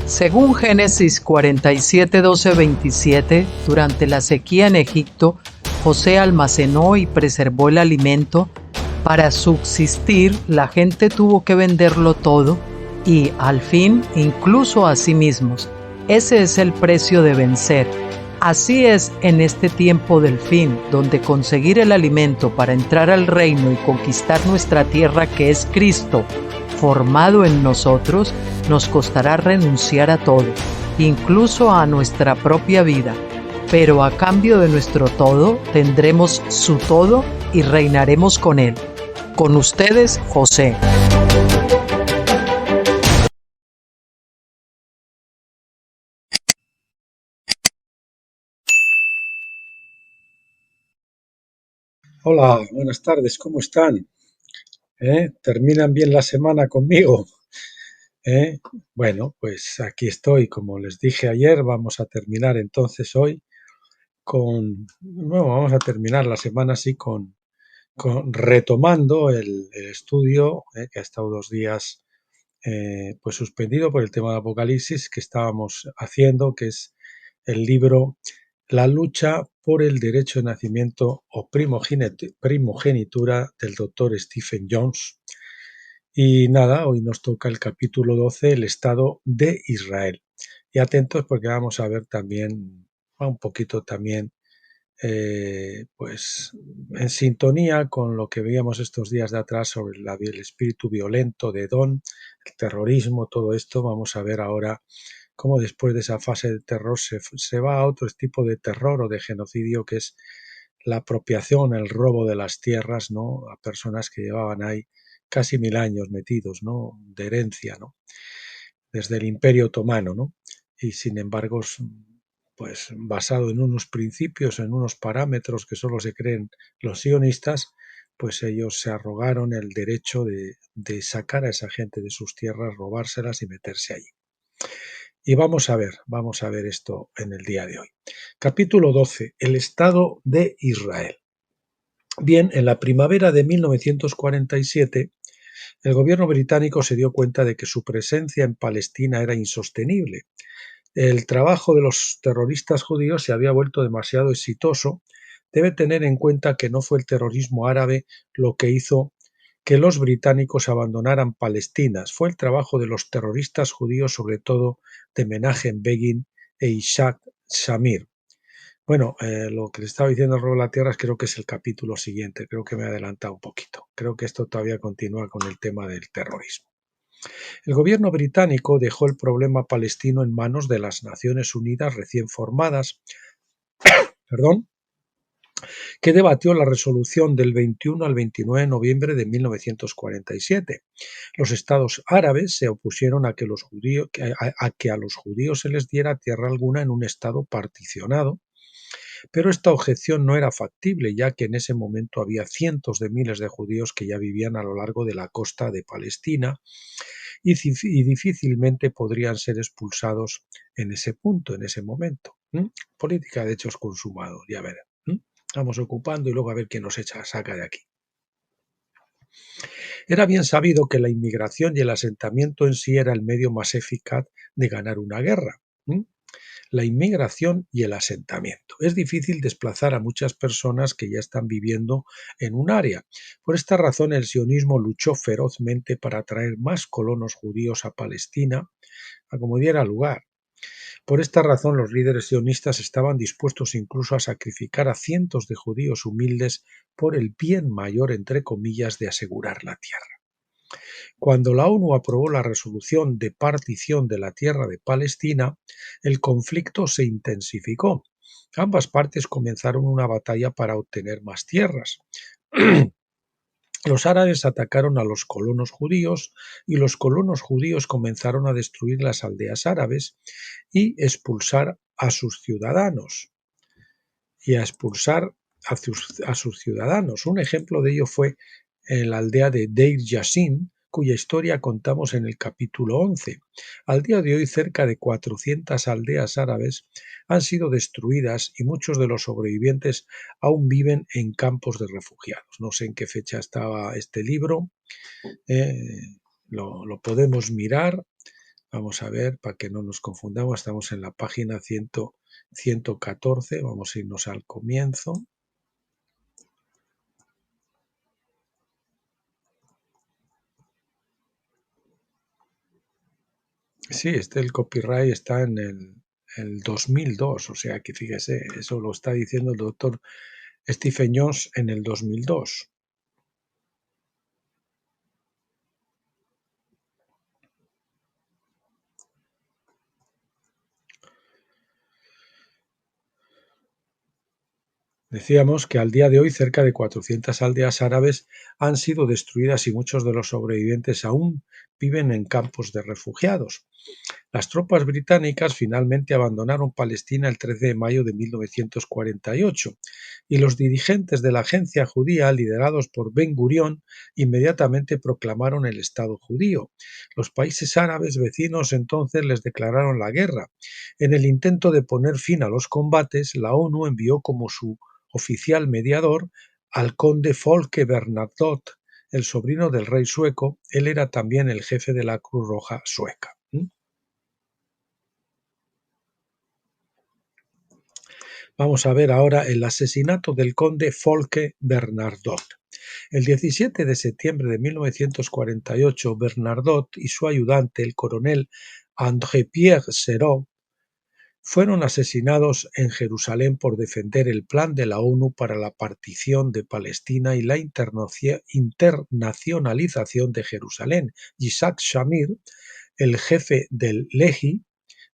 Según Génesis 47, 12, 27, durante la sequía en Egipto, José almacenó y preservó el alimento. Para subsistir, la gente tuvo que venderlo todo y, al fin, incluso a sí mismos. Ese es el precio de vencer. Así es en este tiempo del fin, donde conseguir el alimento para entrar al reino y conquistar nuestra tierra, que es Cristo, formado en nosotros, nos costará renunciar a todo, incluso a nuestra propia vida. Pero a cambio de nuestro todo, tendremos su todo y reinaremos con él. Con ustedes, José. Hola, buenas tardes, ¿cómo están? ¿Terminan bien la semana conmigo? ¿Eh? Bueno, pues aquí estoy, como les dije ayer, vamos a terminar entonces hoy bueno, vamos a terminar la semana así con retomando el estudio, que ha estado 2 días pues suspendido por el tema de Apocalipsis que estábamos haciendo, que es el libro La lucha por el derecho de nacimiento o primogenitura del doctor Stephen Jones. Y nada, hoy nos toca el capítulo 12, el Estado de Israel. Y atentos porque vamos a ver también, un poquito también, pues en sintonía con lo que veíamos estos días de atrás sobre el espíritu violento de Edom, el terrorismo, todo esto, vamos a ver ahora cómo después de esa fase de terror se va a otro tipo de terror o de genocidio, que es la apropiación, el robo de las tierras, ¿no? A personas que llevaban ahí casi 1000 años metidos, ¿no? De herencia, ¿no? Desde el Imperio Otomano, ¿no? Y sin embargo, pues basado en unos principios, en unos parámetros que solo se creen los sionistas, pues ellos se arrogaron el derecho de sacar a esa gente de sus tierras, robárselas y meterse allí. Y vamos a ver esto en el día de hoy. Capítulo 12. El Estado de Israel. Bien, en la primavera de 1947, el gobierno británico se dio cuenta de que su presencia en Palestina era insostenible. El trabajo de los terroristas judíos se había vuelto demasiado exitoso. Debe tener en cuenta que no fue el terrorismo árabe lo que hizo que los británicos abandonaran Palestina. Fue el trabajo de los terroristas judíos, sobre todo de Menachem Begin e Isaac Shamir. Bueno, lo que le estaba diciendo el robo de la tierra creo que es el capítulo siguiente, creo que me he adelantado un poquito. Creo que esto todavía continúa con el tema del terrorismo. El gobierno británico dejó el problema palestino en manos de las Naciones Unidas recién formadas, perdón, que debatió la resolución del 21 al 29 de noviembre de 1947. Los estados árabes se opusieron a que a los judíos se les diera tierra alguna en un estado particionado, pero esta objeción no era factible, ya que en ese momento había cientos de miles de judíos que ya vivían a lo largo de la costa de Palestina y difícilmente podrían ser expulsados en ese punto, en ese momento. Política de hechos consumados, ya verán. Vamos ocupando y luego a ver quién nos saca de aquí. Era bien sabido que la inmigración y el asentamiento en sí era el medio más eficaz de ganar una guerra. La inmigración y el asentamiento. Es difícil desplazar a muchas personas que ya están viviendo en un área. Por esta razón, el sionismo luchó ferozmente para atraer más colonos judíos a Palestina, a como diera lugar. Por esta razón, los líderes sionistas estaban dispuestos incluso a sacrificar a cientos de judíos humildes por el bien mayor, entre comillas, de asegurar la tierra. Cuando la ONU aprobó la resolución de partición de la tierra de Palestina, el conflicto se intensificó. Ambas partes comenzaron una batalla para obtener más tierras. Los árabes atacaron a los colonos judíos y los colonos judíos comenzaron a destruir las aldeas árabes y expulsar a sus ciudadanos. A sus ciudadanos. Un ejemplo de ello fue en la aldea de Deir Yassin, cuya historia contamos en el capítulo 11. Al día de hoy, cerca de 400 aldeas árabes han sido destruidas y muchos de los sobrevivientes aún viven en campos de refugiados. No sé en qué fecha estaba este libro, lo podemos mirar. Vamos a ver, para que no nos confundamos, estamos en la página 114, vamos a irnos al comienzo. Sí, el copyright está en el 2002, o sea que fíjese, eso lo está diciendo el doctor Stephen Jones en el 2002. Decíamos que al día de hoy cerca de 400 aldeas árabes han sido destruidas y muchos de los sobrevivientes aún viven en campos de refugiados. Las tropas británicas finalmente abandonaron Palestina el 13 de mayo de 1948 y los dirigentes de la agencia judía, liderados por Ben Gurión, inmediatamente proclamaron el Estado judío. Los países árabes vecinos entonces les declararon la guerra. En el intento de poner fin a los combates, la ONU envió como su oficial mediador al conde Folke Bernadotte, el sobrino del rey sueco. Él era también el jefe de la Cruz Roja sueca. Vamos a ver ahora el asesinato del conde Folke Bernadotte. El 17 de septiembre de 1948, Bernadotte y su ayudante, el coronel André-Pierre Serot, fueron asesinados en Jerusalén por defender el plan de la ONU para la partición de Palestina y la internacionalización de Jerusalén. Yitzhak Shamir, el jefe del Lehi,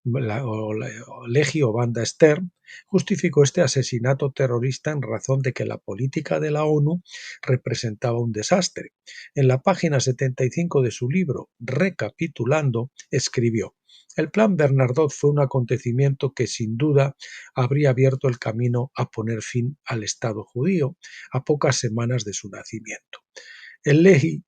Lehi o Banda Stern, justificó este asesinato terrorista en razón de que la política de la ONU representaba un desastre. En la página 75 de su libro Recapitulando, escribió: el plan Bernadotte fue un acontecimiento que sin duda habría abierto el camino a poner fin al Estado judío a pocas semanas de su nacimiento. El Lehi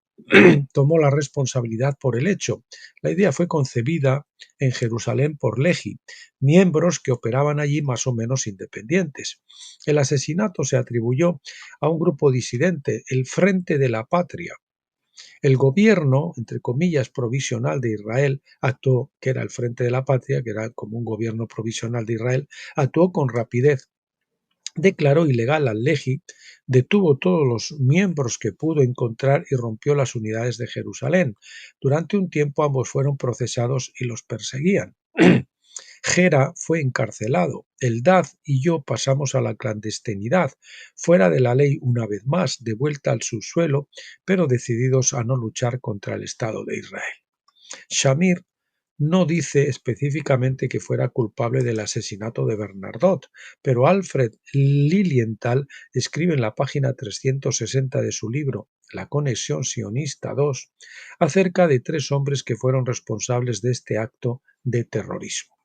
tomó la responsabilidad por el hecho. La idea fue concebida en Jerusalén por Lehi, miembros que operaban allí más o menos independientes. El asesinato se atribuyó a un grupo disidente, el Frente de la Patria. El gobierno, entre comillas, provisional de Israel actuó, que era el Frente de la Patria, que era como un gobierno provisional de Israel, actuó con rapidez. Declaró ilegal al Lehi, detuvo todos los miembros que pudo encontrar y rompió las unidades de Jerusalén. Durante un tiempo ambos fueron procesados y los perseguían. Gera fue encarcelado. Eldad y yo pasamos a la clandestinidad, fuera de la ley una vez más, de vuelta al subsuelo, pero decididos a no luchar contra el Estado de Israel. Shamir no dice específicamente que fuera culpable del asesinato de Bernadotte, pero Alfred Lilienthal escribe en la página 360 de su libro La conexión sionista 2 acerca de 3 hombres que fueron responsables de este acto de terrorismo.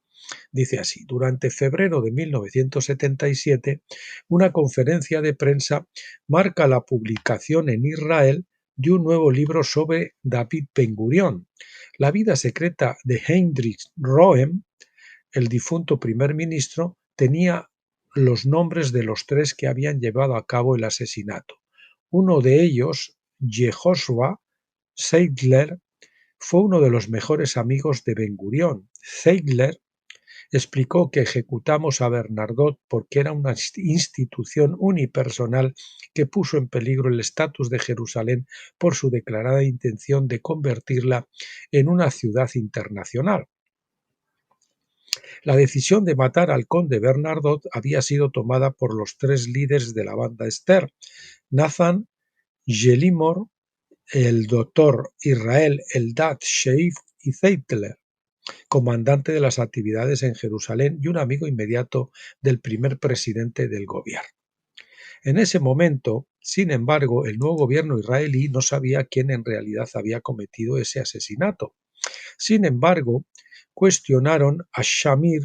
Dice así: durante febrero de 1977, una conferencia de prensa marca la publicación en Israel de un nuevo libro sobre David Ben Gurión. La vida secreta de Heinrich Röhm, el difunto primer ministro, tenía los nombres de los 3 que habían llevado a cabo el asesinato. Uno de ellos, Yehoshua Zeidler, fue uno de los mejores amigos de Ben Gurión. Zeidler explicó que ejecutamos a Bernadotte porque era una institución unipersonal que puso en peligro el estatus de Jerusalén por su declarada intención de convertirla en una ciudad internacional. La decisión de matar al conde Bernadotte había sido tomada por los 3 líderes de la banda Stern: Nathan Yelimor, el doctor Israel Eldad Sheif y Zeitler, comandante de las actividades en Jerusalén y un amigo inmediato del primer presidente del gobierno. En ese momento, sin embargo, el nuevo gobierno israelí no sabía quién en realidad había cometido ese asesinato. Sin embargo, cuestionaron a Shamir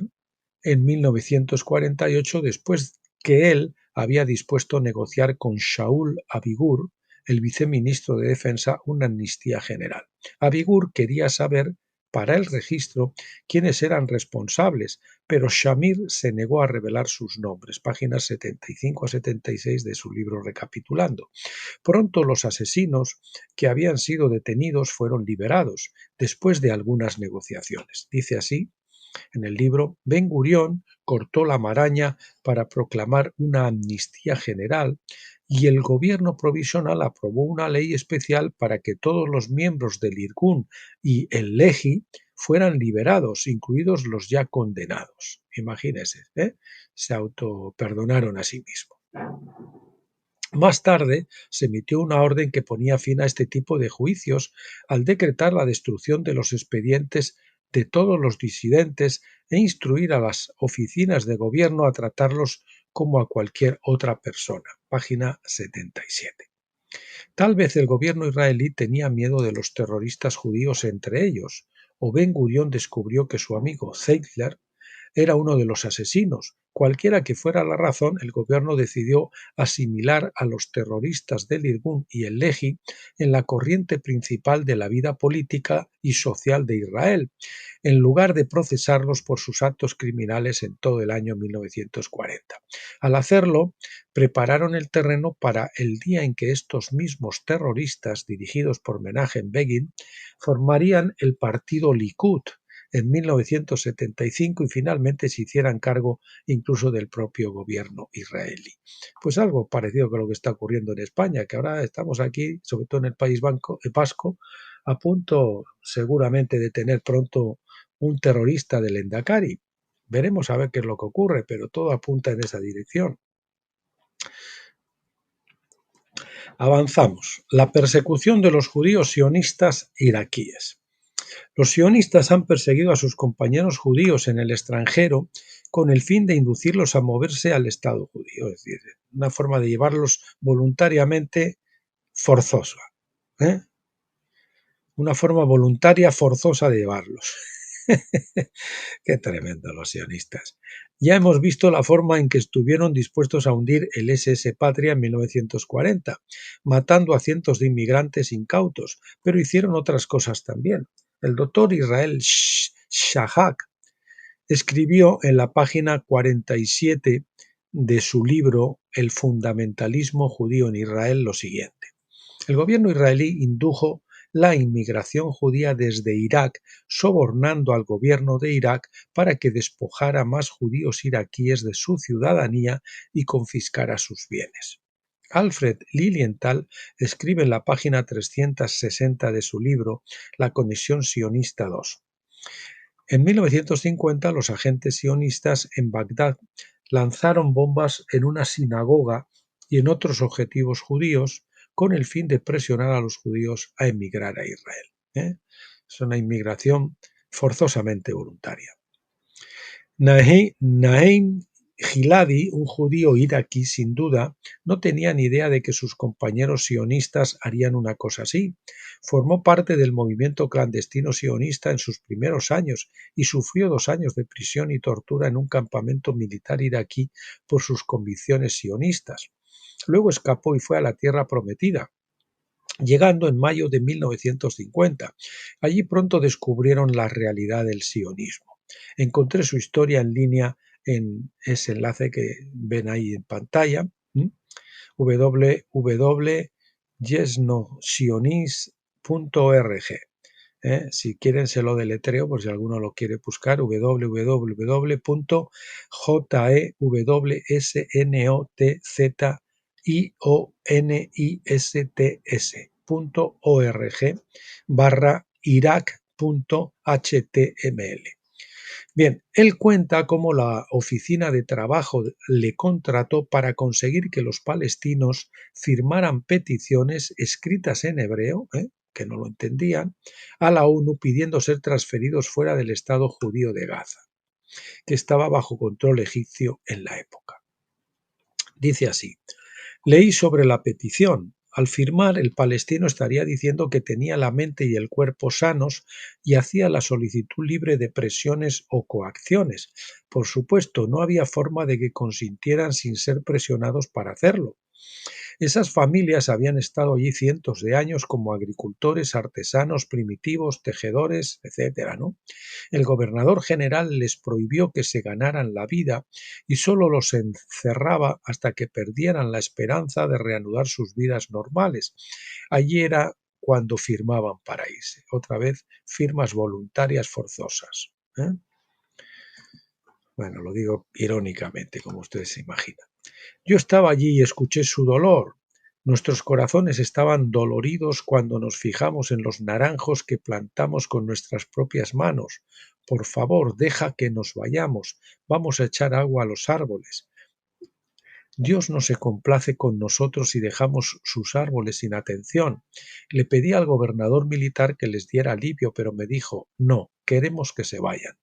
en 1948 después que él había dispuesto negociar con Shaul Abigur, el viceministro de Defensa, una amnistía general. Abigur quería saber para el registro quiénes eran responsables, pero Shamir se negó a revelar sus nombres. Páginas 75 a 76 de su libro Recapitulando. Pronto los asesinos que habían sido detenidos fueron liberados, después de algunas negociaciones. Dice así en el libro: Ben Gurión cortó la maraña para proclamar una amnistía general y el gobierno provisional aprobó una ley especial para que todos los miembros del Irgun y el Lehi fueran liberados, incluidos los ya condenados. Imagínense, se autoperdonaron a sí mismos. Más tarde se emitió una orden que ponía fin a este tipo de juicios al decretar la destrucción de los expedientes de todos los disidentes e instruir a las oficinas de gobierno a tratarlos como a cualquier otra persona. Página 77. Tal vez el gobierno israelí tenía miedo de los terroristas judíos entre ellos, o Ben Gurión descubrió que su amigo Zeitler era uno de los asesinos. Cualquiera que fuera la razón, el gobierno decidió asimilar a los terroristas del Irgun y el Lehi en la corriente principal de la vida política y social de Israel, en lugar de procesarlos por sus actos criminales en todo el año 1940. Al hacerlo, prepararon el terreno para el día en que estos mismos terroristas, dirigidos por Menachem Begin, formarían el partido Likud en 1975 y finalmente se hicieran cargo incluso del propio gobierno israelí. Pues algo parecido con lo que está ocurriendo en España, que ahora estamos aquí, sobre todo en el País Vasco, a punto seguramente de tener pronto un terrorista del Endacari. Veremos a ver qué es lo que ocurre, pero todo apunta en esa dirección. Avanzamos. La persecución de los judíos sionistas iraquíes. Los sionistas han perseguido a sus compañeros judíos en el extranjero con el fin de inducirlos a moverse al Estado judío, es decir, una forma de llevarlos voluntariamente forzosa, una forma voluntaria forzosa de llevarlos. Qué tremendo los sionistas. Ya hemos visto la forma en que estuvieron dispuestos a hundir el SS Patria en 1940, matando a cientos de inmigrantes incautos, pero hicieron otras cosas también. El doctor Israel Shahak escribió en la página 47 de su libro El fundamentalismo judío en Israel lo siguiente: el gobierno israelí indujo la inmigración judía desde Irak, sobornando al gobierno de Irak para que despojara más judíos iraquíes de su ciudadanía y confiscara sus bienes. Alfred Lilienthal escribe en la página 360 de su libro La Comisión Sionista II. En 1950, los agentes sionistas en Bagdad lanzaron bombas en una sinagoga y en otros objetivos judíos con el fin de presionar a los judíos a emigrar a Israel. Es una inmigración forzosamente voluntaria. Naim Giladi, un judío iraquí, sin duda, no tenía ni idea de que sus compañeros sionistas harían una cosa así. Formó parte del movimiento clandestino sionista en sus primeros años y sufrió 2 años de prisión y tortura en un campamento militar iraquí por sus convicciones sionistas. Luego escapó y fue a la Tierra Prometida, llegando en mayo de 1950. Allí pronto descubrieron la realidad del sionismo. Encontré su historia en línea en ese enlace que ven ahí en pantalla, www.yesnosionis.org. Si quieren se lo deletreo por si alguno lo quiere buscar: www.sionistas.org/Irak.html. Bien, él cuenta cómo la oficina de trabajo le contrató para conseguir que los palestinos firmaran peticiones escritas en hebreo, que no lo entendían, a la ONU pidiendo ser transferidos fuera del Estado judío de Gaza, que estaba bajo control egipcio en la época. Dice así: leí sobre la petición. Al firmar, el palestino estaría diciendo que tenía la mente y el cuerpo sanos y hacía la solicitud libre de presiones o coacciones. Por supuesto, no había forma de que consintieran sin ser presionados para hacerlo. Esas familias habían estado allí cientos de años como agricultores, artesanos, primitivos, tejedores, etcétera, ¿no? El gobernador general les prohibió que se ganaran la vida y solo los encerraba hasta que perdieran la esperanza de reanudar sus vidas normales. Allí era cuando firmaban para irse. Otra vez, firmas voluntarias forzosas, ¿eh? Bueno, lo digo irónicamente, como ustedes se imaginan. Yo estaba allí y escuché su dolor. Nuestros corazones estaban doloridos cuando nos fijamos en los naranjos que plantamos con nuestras propias manos. Por favor, deja que nos vayamos. Vamos a echar agua a los árboles. Dios no se complace con nosotros si dejamos sus árboles sin atención. Le pedí al gobernador militar que les diera alivio, pero me dijo, no, queremos que se vayan.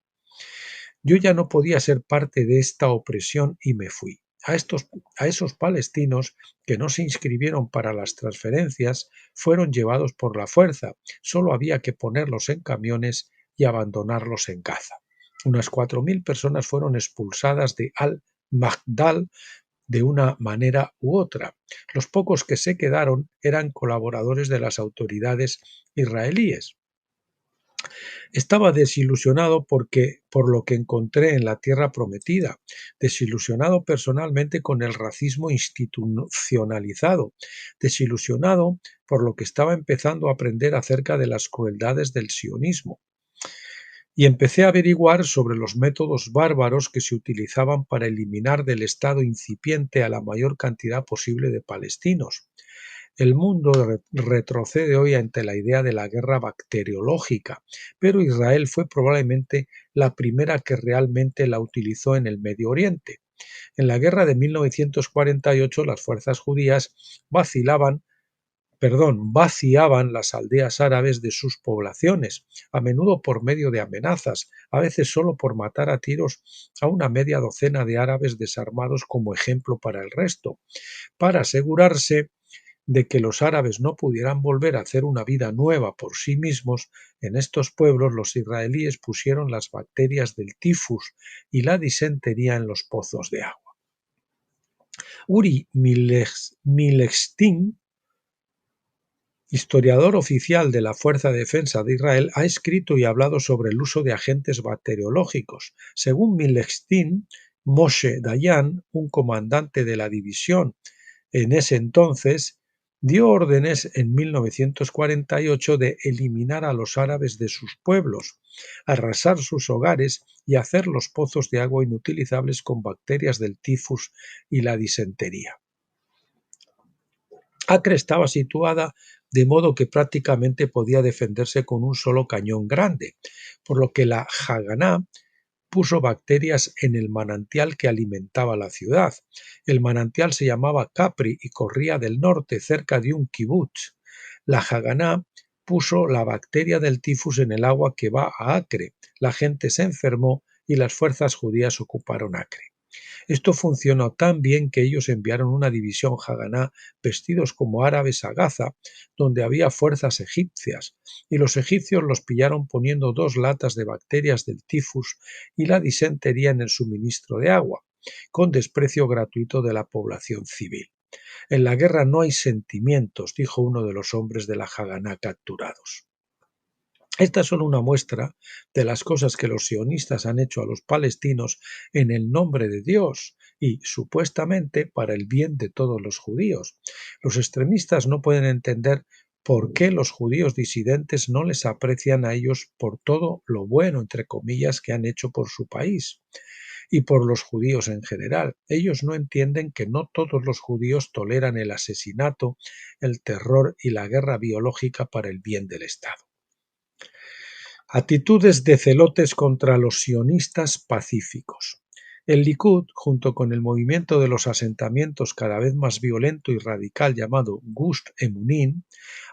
Yo ya no podía ser parte de esta opresión y me fui. A esos palestinos que no se inscribieron para las transferencias fueron llevados por la fuerza. Solo había que ponerlos en camiones y abandonarlos en Gaza. Unas 4.000 personas fueron expulsadas de Al-Magdal de una manera u otra. Los pocos que se quedaron eran colaboradores de las autoridades israelíes. Estaba desilusionado por lo que encontré en la tierra prometida, desilusionado personalmente con el racismo institucionalizado, desilusionado por lo que estaba empezando a aprender acerca de las crueldades del sionismo. Y empecé a averiguar sobre los métodos bárbaros que se utilizaban para eliminar del Estado incipiente a la mayor cantidad posible de palestinos. El mundo retrocede hoy ante la idea de la guerra bacteriológica, pero Israel fue probablemente la primera que realmente la utilizó en el Medio Oriente. En la guerra de 1948 las fuerzas judías vaciaban las aldeas árabes de sus poblaciones, a menudo por medio de amenazas, a veces solo por matar a tiros a una media docena de árabes desarmados como ejemplo para el resto, para asegurarse de que los árabes no pudieran volver a hacer una vida nueva por sí mismos. En estos pueblos los israelíes pusieron las bacterias del tifus y la disentería en los pozos de agua. Uri Milestein, historiador oficial de la Fuerza de Defensa de Israel, ha escrito y hablado sobre el uso de agentes bacteriológicos. Según Milestein, Moshe Dayan, un comandante de la división en ese entonces, dio órdenes en 1948 de eliminar a los árabes de sus pueblos, arrasar sus hogares y hacer los pozos de agua inutilizables con bacterias del tifus y la disentería. Acre estaba situada de modo que prácticamente podía defenderse con un solo cañón grande, por lo que la Haganá puso bacterias en el manantial que alimentaba la ciudad. El manantial se llamaba Capri y corría del norte, cerca de un kibutz. La Haganá puso la bacteria del tifus en el agua que va a Acre. La gente se enfermó y las fuerzas judías ocuparon Acre. Esto funcionó tan bien que ellos enviaron una división Haganá vestidos como árabes a Gaza, donde había fuerzas egipcias, y los egipcios los pillaron poniendo 2 latas de bacterias del tifus y la disentería en el suministro de agua, con desprecio gratuito de la población civil. En la guerra no hay sentimientos, dijo uno de los hombres de la Haganá capturados. Esta es solo una muestra de las cosas que los sionistas han hecho a los palestinos en el nombre de Dios y, supuestamente, para el bien de todos los judíos. Los extremistas no pueden entender por qué los judíos disidentes no les aprecian a ellos por todo lo bueno, entre comillas, que han hecho por su país y por los judíos en general. Ellos no entienden que no todos los judíos toleran el asesinato, el terror y la guerra biológica para el bien del Estado. Actitudes de celotes contra los sionistas pacíficos. El Likud, junto con el movimiento de los asentamientos cada vez más violento y radical llamado Gush Emunim,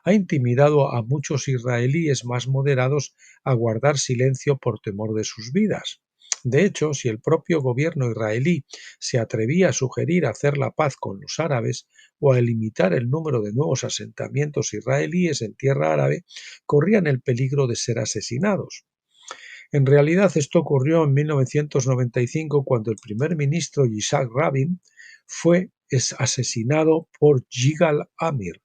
ha intimidado a muchos israelíes más moderados a guardar silencio por temor de sus vidas. De hecho, si el propio gobierno israelí se atrevía a sugerir hacer la paz con los árabes o a limitar el número de nuevos asentamientos israelíes en tierra árabe, corrían el peligro de ser asesinados. En realidad esto ocurrió en 1995 cuando el primer ministro Yitzhak Rabin fue es asesinado por Yigal Amir.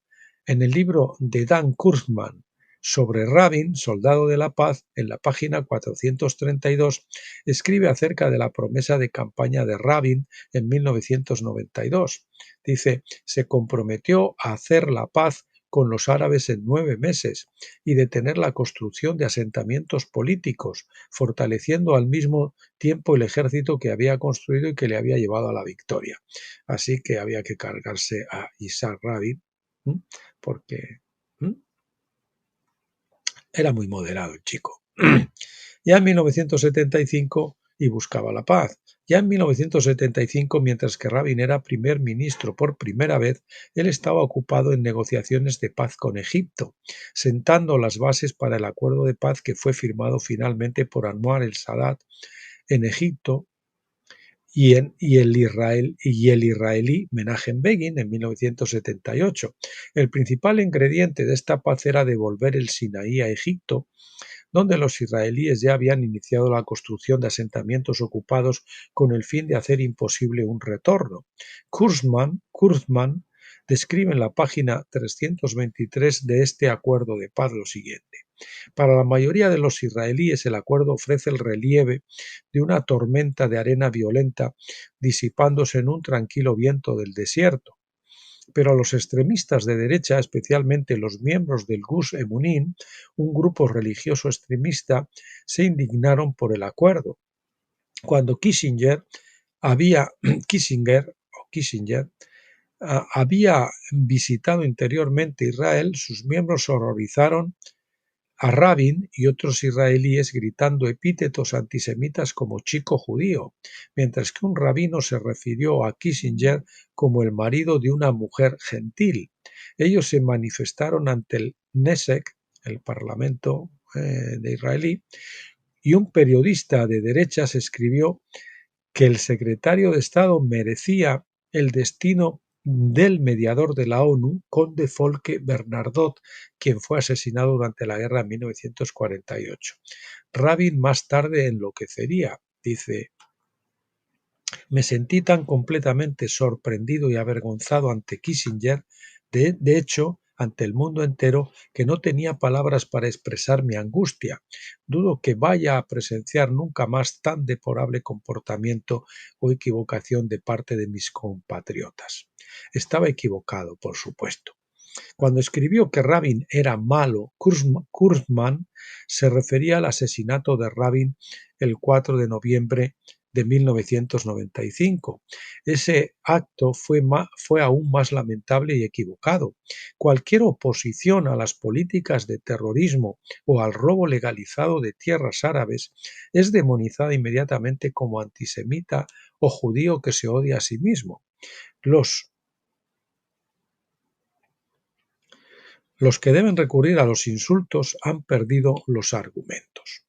En el libro de Dan Kurzman sobre Rabin, Soldado de la Paz, en la página 432, escribe acerca de la promesa de campaña de Rabin en 1992. Dice, se comprometió a hacer la paz con los árabes en 9 meses y detener la construcción de asentamientos políticos, fortaleciendo al mismo tiempo el ejército que había construido y que le había llevado a la victoria. Así que había que cargarse a Isaac Rabin, porque era muy moderado el chico. Ya en 1975 y buscaba la paz. Ya en 1975, mientras que Rabin era primer ministro por primera vez, él estaba ocupado en negociaciones de paz con Egipto, sentando las bases para el acuerdo de paz que fue firmado finalmente por Anwar el-Sadat en Egipto y el israelí Menachem Begin en 1978. El principal ingrediente de esta paz era devolver el Sinaí a Egipto, donde los israelíes ya habían iniciado la construcción de asentamientos ocupados con el fin de hacer imposible un retorno. Kurzman describe en la página 323 de este acuerdo de paz lo siguiente. Para la mayoría de los israelíes el acuerdo ofrece el relieve de una tormenta de arena violenta disipándose en un tranquilo viento del desierto. Pero a los extremistas de derecha, especialmente los miembros del Gush Emunim, un grupo religioso extremista, se indignaron por el acuerdo. Cuando Kissinger había visitado interiormente Israel, sus miembros horrorizaron a Rabin y otros israelíes gritando epítetos antisemitas como chico judío, mientras que un rabino se refirió a Kissinger como el marido de una mujer gentil. Ellos se manifestaron ante el Knesset, el parlamento de israelí, y un periodista de derechas escribió que el secretario de Estado merecía el destino del mediador de la ONU, conde Folke Bernadotte, quien fue asesinado durante la guerra en 1948. Rabin más tarde enloquecería. Dice, me sentí tan completamente sorprendido y avergonzado ante Kissinger, de hecho, ante el mundo entero, que no tenía palabras para expresar mi angustia. Dudo que vaya a presenciar nunca más tan deplorable comportamiento o equivocación de parte de mis compatriotas. Estaba equivocado, por supuesto. Cuando escribió que Rabin era malo, Kurzman se refería al asesinato de Rabin el 4 de noviembre de 1995. Ese acto fue aún más lamentable y equivocado. Cualquier oposición a las políticas de terrorismo o al robo legalizado de tierras árabes es demonizada inmediatamente como antisemita o judío que se odia a sí mismo. Los que deben recurrir a los insultos han perdido los argumentos.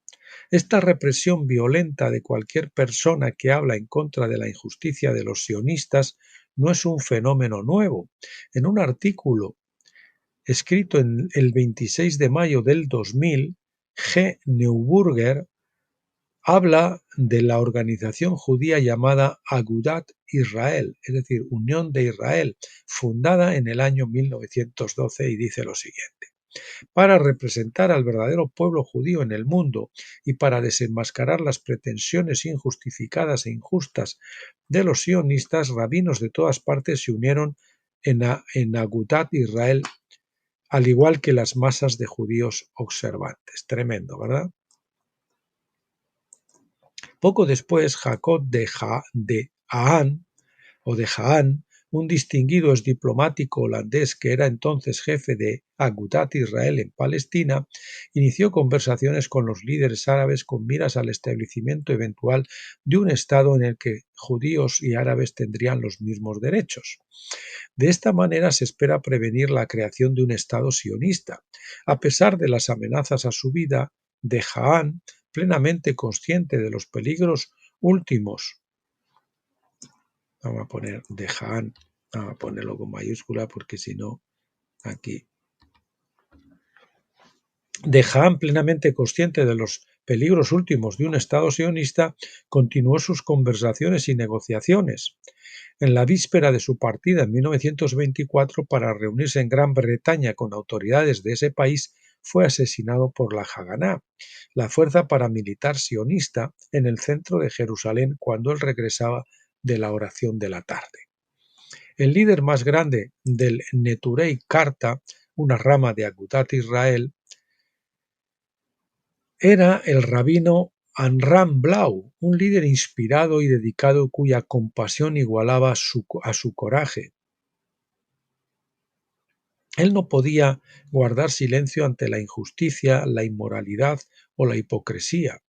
Esta represión violenta de cualquier persona que habla en contra de la injusticia de los sionistas no es un fenómeno nuevo. En un artículo escrito en el 26 de mayo del 2000, G. Neuburger habla de la organización judía llamada Agudat Israel, es decir, Unión de Israel, fundada en el año 1912 y dice lo siguiente. Para representar al verdadero pueblo judío en el mundo y para desenmascarar las pretensiones injustificadas e injustas de los sionistas, rabinos de todas partes se unieron en Agudat Israel, al igual que las masas de judíos observantes. Tremendo, ¿verdad? Poco después, Jacob de Haan, un distinguido diplomático holandés que era entonces jefe de Agudat Israel en Palestina, inició conversaciones con los líderes árabes con miras al establecimiento eventual de un Estado en el que judíos y árabes tendrían los mismos derechos. De esta manera se espera prevenir la creación de un Estado sionista. A pesar de las amenazas a su vida, de Haan, plenamente consciente de los peligros últimos, vamos a poner de Haan, vamos a ponerlo con mayúscula porque si no, aquí. De Haan, plenamente consciente de los peligros últimos de un Estado sionista, continuó sus conversaciones y negociaciones. En la víspera de su partida en 1924 para reunirse en Gran Bretaña con autoridades de ese país, fue asesinado por la Haganá, la fuerza paramilitar sionista, en el centro de Jerusalén cuando él regresaba de la oración de la tarde. El líder más grande del Neturei Karta, una rama de Agudat Israel, era el rabino Amram Blau, un líder inspirado y dedicado cuya compasión igualaba a su coraje. Él no podía guardar silencio ante la injusticia, la inmoralidad o la hipocresía.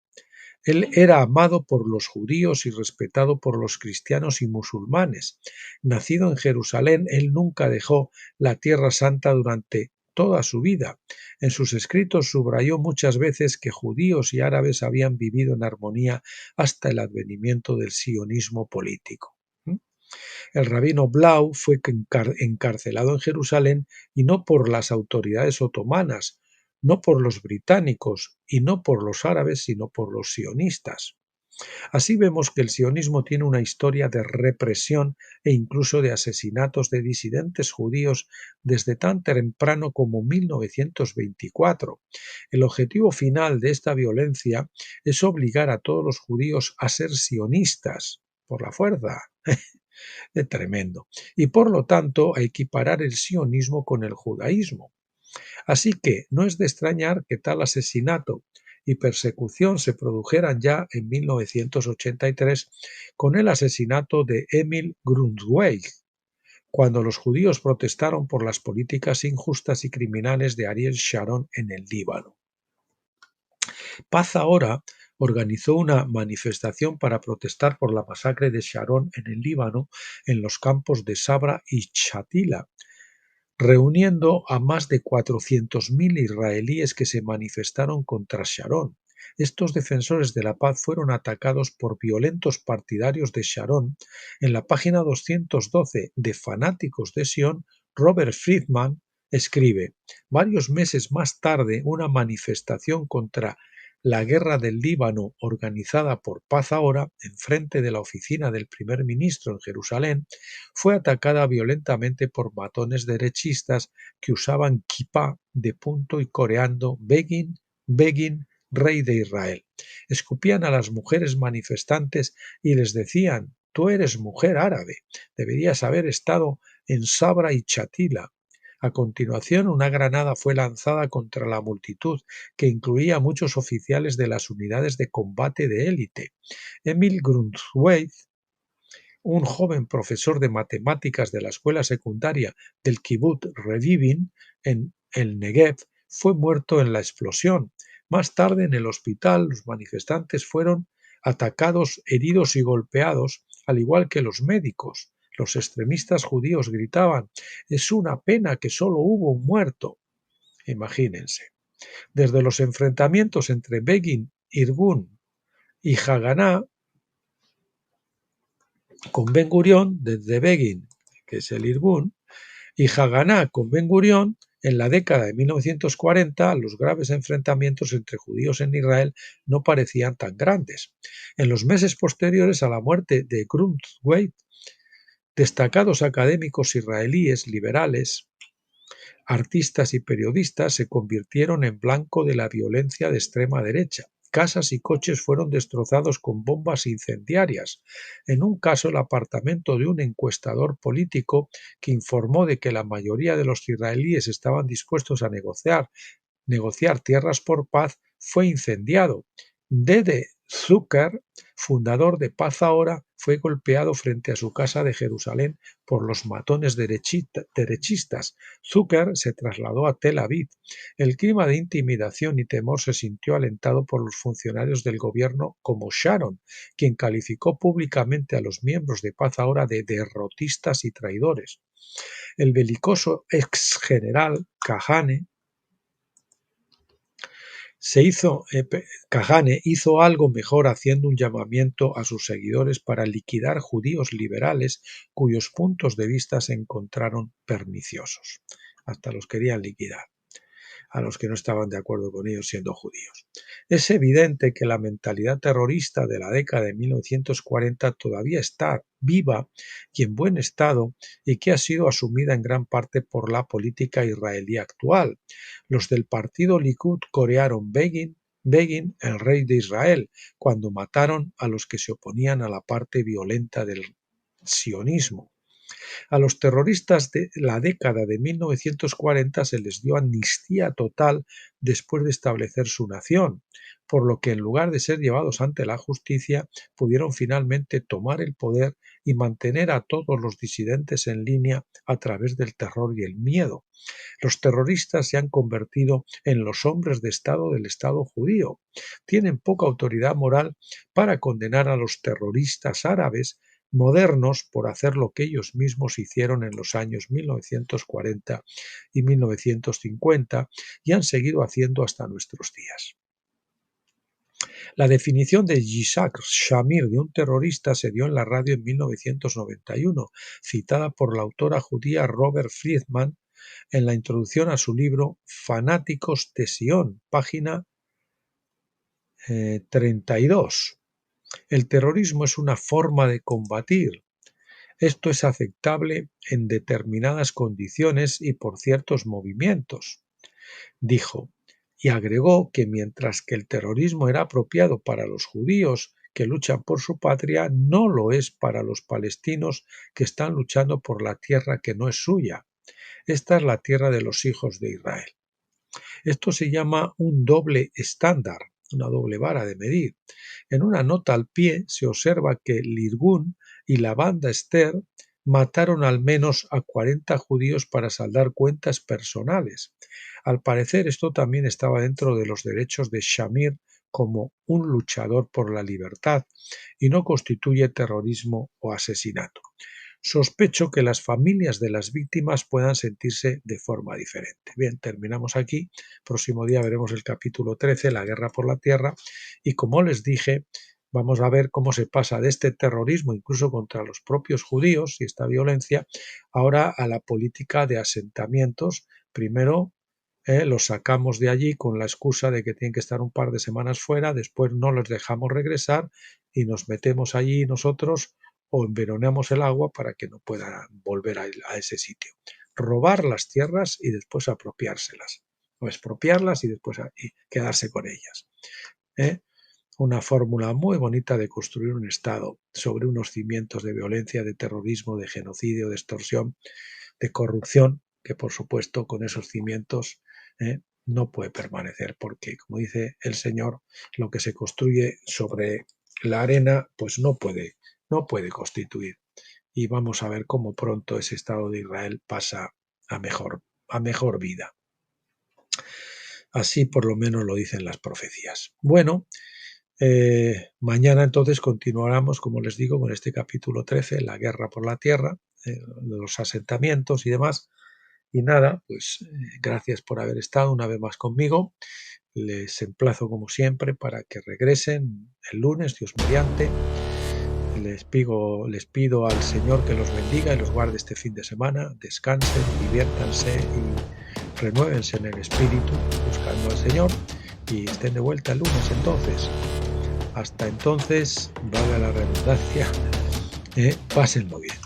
Él era amado por los judíos y respetado por los cristianos y musulmanes. Nacido en Jerusalén, él nunca dejó la Tierra Santa durante toda su vida. En sus escritos subrayó muchas veces que judíos y árabes habían vivido en armonía hasta el advenimiento del sionismo político. El rabino Blau fue encarcelado en Jerusalén y no por las autoridades otomanas, no por los británicos y no por los árabes, sino por los sionistas. Así vemos que el sionismo tiene una historia de represión e incluso de asesinatos de disidentes judíos desde tan temprano como 1924. El objetivo final de esta violencia es obligar a todos los judíos a ser sionistas por la fuerza. Es tremendo. Y por lo tanto a equiparar el sionismo con el judaísmo. Así que no es de extrañar que tal asesinato y persecución se produjeran ya en 1983 con el asesinato de Emil Grundtvig, cuando los judíos protestaron por las políticas injustas y criminales de Ariel Sharon en el Líbano. Paz Ahora organizó una manifestación para protestar por la masacre de Sharon en el Líbano, en los campos de Sabra y Shatila, reuniendo a más de 400.000 israelíes que se manifestaron contra Sharon. Estos defensores de la paz fueron atacados por violentos partidarios de Sharon. En la página 212 de Fanáticos de Sion, Robert Friedman escribe: varios meses más tarde, una manifestación contra la guerra del Líbano organizada por Paz Ahora, enfrente de la oficina del primer ministro en Jerusalén, fue atacada violentamente por matones derechistas que usaban kipá de punto y coreando Begin, Begin, rey de Israel. Escupían a las mujeres manifestantes y les decían: tú eres mujer árabe, deberías haber estado en Sabra y Chatila. A continuación, una granada fue lanzada contra la multitud, que incluía a muchos oficiales de las unidades de combate de élite. Emil Grundtvig, un joven profesor de matemáticas de la escuela secundaria del Kibbutz Revivin en el Negev, fue muerto en la explosión. Más tarde, en el hospital, los manifestantes fueron atacados, heridos y golpeados, al igual que los médicos. Los extremistas judíos gritaban: «Es una pena que solo hubo un muerto». Imagínense. Desde los enfrentamientos entre Begin, Irgun y Haganá con Ben Gurión, desde Begin, que es el Irgun, y Haganá con Ben Gurión, en la década de 1940, los graves enfrentamientos entre judíos en Israel no parecían tan grandes. En los meses posteriores a la muerte de Grundtvig, destacados académicos israelíes liberales, artistas y periodistas se convirtieron en blanco de la violencia de extrema derecha. Casas y coches fueron destrozados con bombas incendiarias. En un caso, el apartamento de un encuestador político que informó de que la mayoría de los israelíes estaban dispuestos a negociar tierras por paz, fue incendiado. Dede Zucker, fundador de Paz Ahora, fue golpeado frente a su casa de Jerusalén por los matones derechistas. Zucker se trasladó a Tel Aviv. El clima de intimidación y temor se sintió alentado por los funcionarios del gobierno como Sharon, quien calificó públicamente a los miembros de Paz Ahora de derrotistas y traidores. El belicoso ex general Kahane Kahane hizo algo mejor haciendo un llamamiento a sus seguidores para liquidar judíos liberales cuyos puntos de vista se encontraron perniciosos. Hasta los querían liquidar. a los que no estaban de acuerdo con ellos siendo judíos. Es evidente que la mentalidad terrorista de la década de 1940 todavía está viva y en buen estado y que ha sido asumida en gran parte por la política israelí actual. Los del partido Likud corearon Begin, el rey de Israel, cuando mataron a los que se oponían a la parte violenta del sionismo. A los terroristas de la década de 1940 se les dio amnistía total después de establecer su nación, por lo que en lugar de ser llevados ante la justicia, pudieron finalmente tomar el poder y mantener a todos los disidentes en línea a través del terror y el miedo. Los terroristas se han convertido en los hombres de Estado del Estado judío. Tienen poca autoridad moral para condenar a los terroristas árabes modernos por hacer lo que ellos mismos hicieron en los años 1940 y 1950 y han seguido haciendo hasta nuestros días. La definición de Yitzhak Shamir de un terrorista se dio en la radio en 1991, citada por la autora judía Robert Friedman en la introducción a su libro Fanáticos de Sion, página 32. El terrorismo es una forma de combatir. Esto es aceptable en determinadas condiciones y por ciertos movimientos, dijo, y agregó que mientras que el terrorismo era apropiado para los judíos que luchan por su patria, no lo es para los palestinos que están luchando por la tierra que no es suya. Esta es la tierra de los hijos de Israel. Esto se llama un doble estándar, una doble vara de medir. En una nota al pie se observa que el Irgun y la banda Esther mataron al menos a 40 judíos para saldar cuentas personales. Al parecer esto también estaba dentro de los derechos de Shamir como un luchador por la libertad y no constituye terrorismo o asesinato. Sospecho que las familias de las víctimas puedan sentirse de forma diferente. Bien, terminamos aquí. Próximo día veremos el capítulo 13, la guerra por la tierra. Y como les dije, vamos a ver cómo se pasa de este terrorismo, incluso contra los propios judíos y esta violencia, ahora a la política de asentamientos. Primero los sacamos de allí con la excusa de que tienen que estar un par de semanas fuera, después no los dejamos regresar y nos metemos allí nosotros o envenenamos el agua para que no puedan volver a ese sitio. Robar las tierras y después apropiárselas, o expropiarlas y después quedarse con ellas. Una fórmula muy bonita de construir un Estado sobre unos cimientos de violencia, de terrorismo, de genocidio, de extorsión, de corrupción, que por supuesto con esos cimientos no puede permanecer, porque como dice el Señor, lo que se construye sobre la arena pues no puede constituir. Y vamos a ver cómo pronto ese Estado de Israel pasa a mejor vida. Así por lo menos lo dicen las profecías. Bueno, mañana entonces continuaremos, como les digo, con este capítulo 13, la guerra por la tierra, los asentamientos y demás. Y nada, pues gracias por haber estado una vez más conmigo. Les emplazo como siempre para que regresen el lunes, Dios mediante. Les pido al Señor que los bendiga y los guarde este fin de semana. Descansen, diviértanse y renuévense en el espíritu buscando al Señor y estén de vuelta el lunes entonces. Hasta entonces, valga la redundancia, pásenlo bien.